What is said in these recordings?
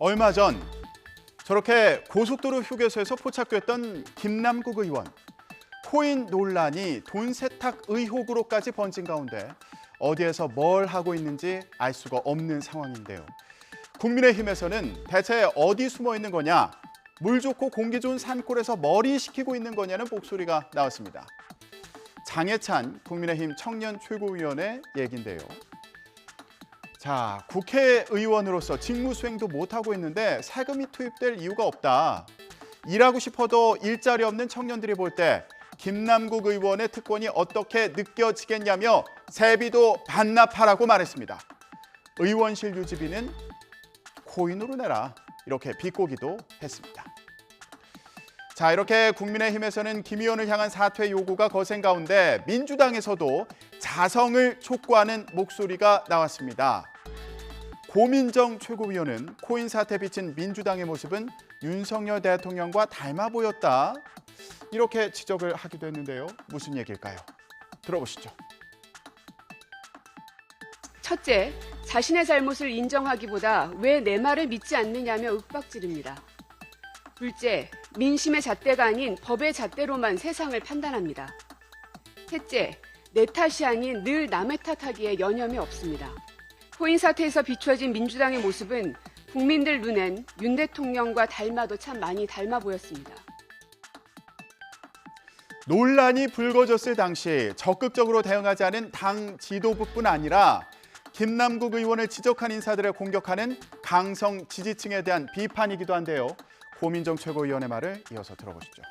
얼마 전 저렇게 고속도로 휴게소에서 포착됐던 김남국 의원. 코인 논란이 돈 세탁 의혹으로까지 번진 가운데 어디에서 뭘 하고 있는지 알 수가 없는 상황인데요. 국민의힘에서는 대체 어디 숨어 있는 거냐, 물 좋고 공기 좋은 산골에서 머리 식히고 있는 거냐는 목소리가 나왔습니다. 장해찬 국민의힘 청년 최고위원의 얘긴데요. 자, 국회의원으로서 직무 수행도 못하고 있는데 세금이 투입될 이유가 없다. 일하고 싶어도 일자리 없는 청년들이 볼 때 김남국 의원의 특권이 어떻게 느껴지겠냐며 세비도 반납하라고 말했습니다. 의원실 유지비는 코인으로 내라. 이렇게 비꼬기도 했습니다. 자, 이렇게 국민의힘에서는 김 의원을 향한 사퇴 요구가 거센 가운데 민주당에서도 자성을 촉구하는 목소리가 나왔습니다. 고민정 최고위원은 코인 사태 비친 민주당의 모습은 윤석열 대통령과 닮아 보였다. 이렇게 지적을 하기도 했는데요. 무슨 얘기일까요? 들어보시죠. 첫째, 자신의 잘못을 인정하기보다 왜 내 말을 믿지 않느냐며 윽박지릅니다. 둘째, 민심의 잣대가 아닌 법의 잣대로만 세상을 판단합니다. 셋째, 내 탓이 아닌 늘 남의 탓하기에 여념이 없습니다. 코인 사태에서 비춰진 민주당의 모습은 국민들 눈엔 윤 대통령과 닮아도 참 많이 닮아 보였습니다. 논란이 불거졌을 당시 적극적으로 대응하지 않은 당 지도부뿐 아니라 김남국 의원을 지적한 인사들을 공격하는 강성 지지층에 대한 비판이기도 한데요. 고민정 최고위원의 말을 이어서 들어보시죠.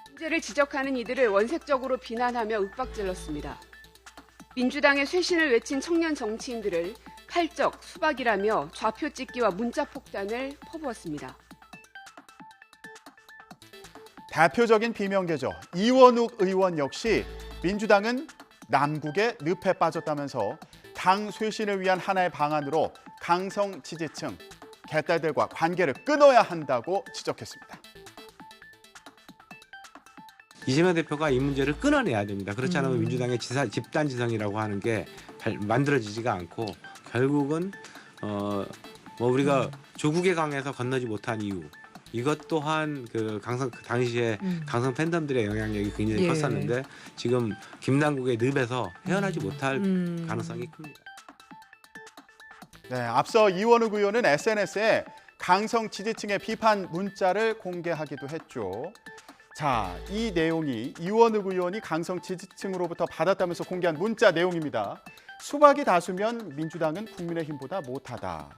문제를 지적하는 이들을 원색적으로 비난하며 윽박질렀습니다. 민주당의 쇄신을 외친 청년 정치인들을 팔적, 수박이라며 좌표 찍기와 문자 폭탄을 퍼부었습니다. 대표적인 비명계죠. 이원욱 의원 역시 민주당은 남국의 늪에 빠졌다면서 당 쇄신을 위한 하나의 방안으로 강성 지지층, 개딸들과 관계를 끊어야 한다고 지적했습니다. 이재명 대표가 이 문제를 끊어내야 됩니다. 그렇지 않으면 민주당의 집단지성이라고 하는 게 만들어지지가 않고 결국은 우리가 조국의 강에서 건너지 못한 이유, 이것 또한 그 당시에 강성 팬덤들의 영향력이 굉장히 컸었는데 지금 김남국의 늪에서 헤어나지 못할 가능성이 큽니다. 네, 앞서 이원욱 의원은 SNS에 강성 지지층의 비판 문자를 공개하기도 했죠. 자, 이 내용이 이원욱 의원이 강성 지지층으로부터 받았다면서 공개한 문자 내용입니다. 수박이 다수면 민주당은 국민의힘보다 못하다.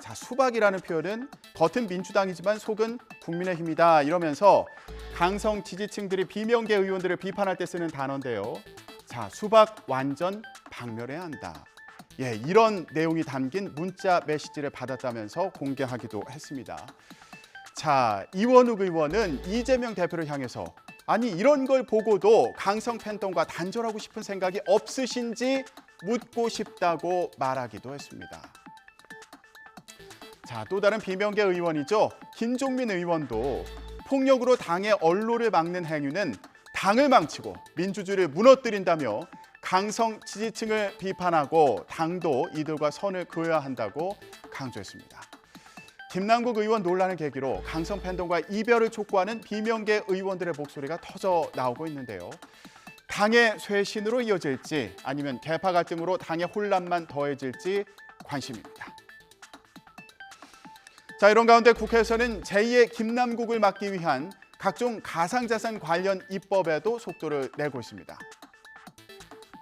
자, 수박이라는 표현은 겉은 민주당이지만 속은 국민의힘이다 이러면서 강성 지지층들이 비명계 의원들을 비판할 때 쓰는 단어인데요. 자, 수박 완전 박멸해야 한다. 예, 이런 내용이 담긴 문자 메시지를 받았다면서 공개하기도 했습니다. 자, 이원욱 의원은 이재명 대표를 향해서 아니 이런 걸 보고도 강성 팬덤과 단절하고 싶은 생각이 없으신지 묻고 싶다고 말하기도 했습니다. 자, 또 다른 비명계 의원이죠. 김종민 의원도 폭력으로 당의 언로를 막는 행위는 당을 망치고 민주주의를 무너뜨린다며 강성 지지층을 비판하고 당도 이들과 선을 그어야 한다고 강조했습니다. 김남국 의원 논란을 계기로 강성 팬덤과 이별을 촉구하는 비명계 의원들의 목소리가 터져 나오고 있는데요. 당의 쇄신으로 이어질지 아니면 계파 갈등으로 당의 혼란만 더해질지 관심입니다. 자, 이런 가운데 국회에서는 제2의 김남국을 막기 위한 각종 가상자산 관련 입법에도 속도를 내고 있습니다.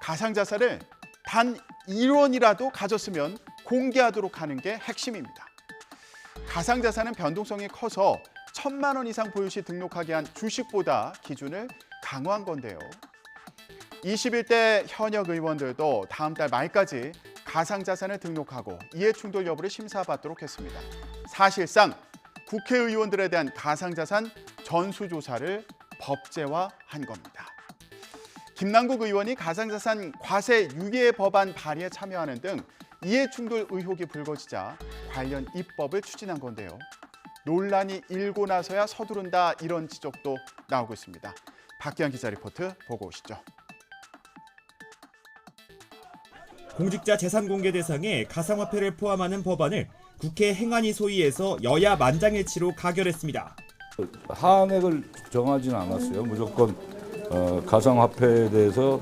가상자산을 단 1원이라도 가졌으면 공개하도록 하는 게 핵심입니다. 가상자산은 변동성이 커서 1,000만 원 이상 보유 시 등록하게 한 주식보다 기준을 강화한 건데요. 21대 현역 의원들도 다음 달 말까지 가상자산을 등록하고 이해충돌 여부를 심사받도록 했습니다. 사실상 국회의원들에 대한 가상자산 전수조사를 법제화한 겁니다. 김남국 의원이 가상자산 과세 유예 법안 발의에 참여하는 등 이해충돌 의혹이 불거지자 관련 입법을 추진한 건데요. 논란이 일고 나서야 서두른다 이런 지적도 나오고 있습니다. 박기환 기자 리포트 보고 오시죠. 공직자 재산 공개 대상에 가상화폐를 포함하는 법안을 국회 행안위 소위에서 여야 만장일치로 가결했습니다. 한액을 정하지는 않았어요. 무조건 가상화폐에 대해서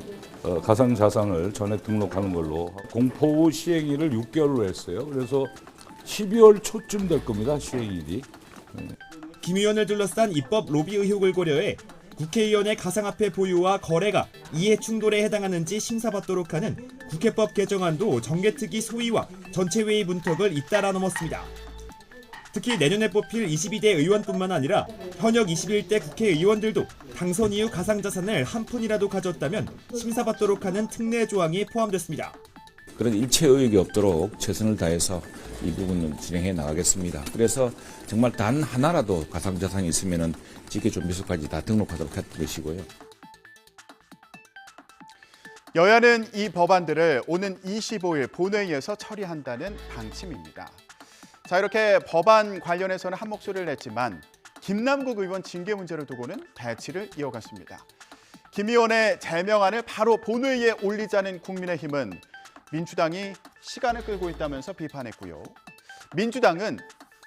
가상자산을 전액 등록하는 걸로 공포 후 시행일을 6개월로 했어요. 그래서 12월 초쯤 될 겁니다. 시행일이. 김 의원을 둘러싼 입법 로비 의혹을 고려해 국회의원의 가상화폐 보유와 거래가 이해 충돌에 해당하는지 심사받도록 하는 국회법 개정안도 정개특위 소위와 전체회의 문턱을 잇따라 넘었습니다. 특히 내년에 뽑힐 22대 의원뿐만 아니라 현역 21대 국회의원들도 당선 이후 가상자산을 한 푼이라도 가졌다면 심사받도록 하는 특례 조항이 포함됐습니다. 그런 일체 의혹이 없도록 최선을 다해서 이 부분을 진행해 나가겠습니다. 그래서 정말 단 하나라도 가상자산이 있으면 직계존 미수까지 다 등록하도록 했던 것이고요. 여야는 이 법안들을 오는 25일 본회의에서 처리한다는 방침입니다. 자, 이렇게 법안 관련해서는 한 목소리를 냈지만 김남국 의원 징계 문제를 두고는 대치를 이어갔습니다. 김 의원의 제명안을 바로 본회의에 올리자는 국민의힘은 민주당이 시간을 끌고 있다면서 비판했고요. 민주당은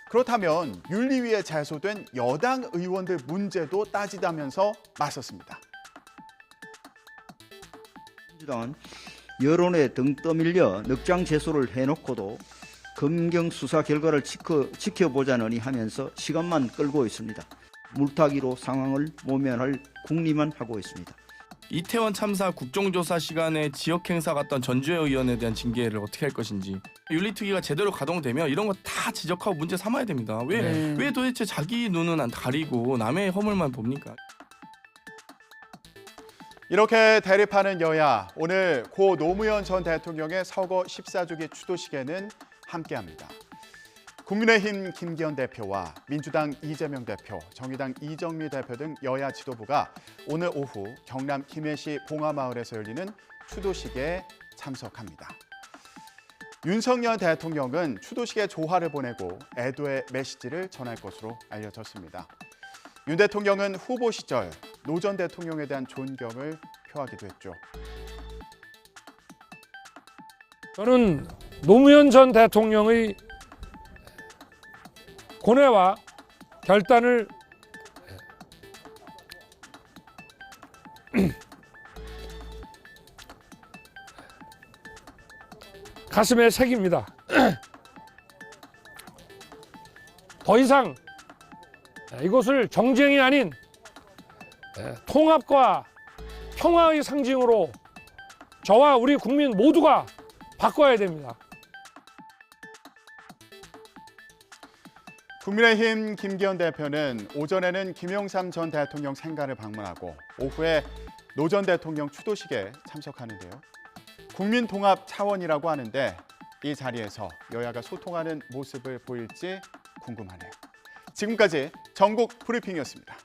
그렇다면 윤리위에 제소된 여당 의원들 문제도 따지다면서 맞섰습니다. 민주당은 여론에 등 떠밀려 넉장 제소를 해놓고도 검경 수사 결과를 지켜보자느니 하면서 시간만 끌고 있습니다. 물타기로 상황을 모면할 궁리만 하고 있습니다. 이태원 참사 국정조사 시간에 지역행사 갔던 전주의 의원에 대한 징계를 어떻게 할 것인지 윤리특위가 제대로 가동되면 이런 거 다 지적하고 문제 삼아야 됩니다. 왜 도대체 자기 눈은 안 가리고 남의 허물만 봅니까? 이렇게 대립하는 여야, 오늘 고 노무현 전 대통령의 서거 14주기 추도식에는 함께합니다. 국민의힘 김기현 대표와 민주당 이재명 대표, 정의당 이정미 대표 등 여야 지도부가 오늘 오후 경남 김해시 봉화마을에서 열리는 추도식에 참석합니다. 윤석열 대통령은 추도식에 조화를 보내고 애도의 메시지를 전할 것으로 알려졌습니다. 윤 대통령은 후보 시절 노 전 대통령에 대한 존경을 표하기도 했죠. 저는 노무현 전 대통령의 고뇌와 결단을 가슴에 새깁니다. 더 이상 이것을 정쟁이 아닌 통합과 평화의 상징으로 저와 우리 국민 모두가 바꿔야 됩니다. 국민의힘 김기현 대표는 오전에는 김영삼 전 대통령 생가를 방문하고 오후에 노 전 대통령 추도식에 참석하는데요. 국민 통합 차원이라고 하는데 이 자리에서 여야가 소통하는 모습을 보일지 궁금하네요. 지금까지 전국 브리핑이었습니다.